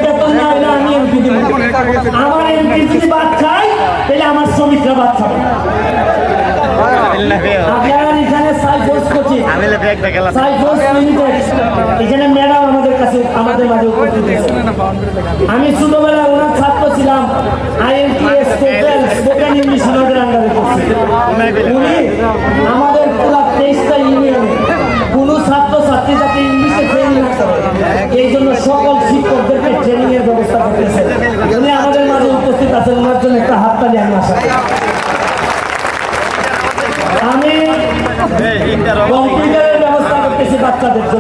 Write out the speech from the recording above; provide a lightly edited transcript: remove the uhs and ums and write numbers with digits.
বেতন না হলে আমি এমপি দিব। আমার এমপি যদি বাদ খাই তাহলে আমার শ্রমিকরা বাদ খাবে। আপনারা এখানে সাইফোর্স কোচিং, সাইফোর্স লিমিটেড, এখানে ম্যাডাম আমাদের কাছে আমাদের মাঝে উপস্থিত হয়েছে। আমি ছোটবেলায় ওনার ছাত্র ছিলাম। IELTS স্পোকেন ইংলিশ ওনাদের আন্ডারে করছি। উনি আমাদের পুরো 23টা ইউনিয়নে কোনো ছাত্র ছাত্রী যাতে ইংলিশে ট্রেনিং না করে এই জন্য সকল শিক্ষকদেরকে ট্রেনিং এর ব্যবস্থা করতেছেন। উনি আমাদের মাঝে উপস্থিত আছেন, ওনার জন্য একটা হাততালি আমি আশা করি। আমি কম্পিউটারের ব্যবস্থা করতেছি বাচ্চাদের জন্য।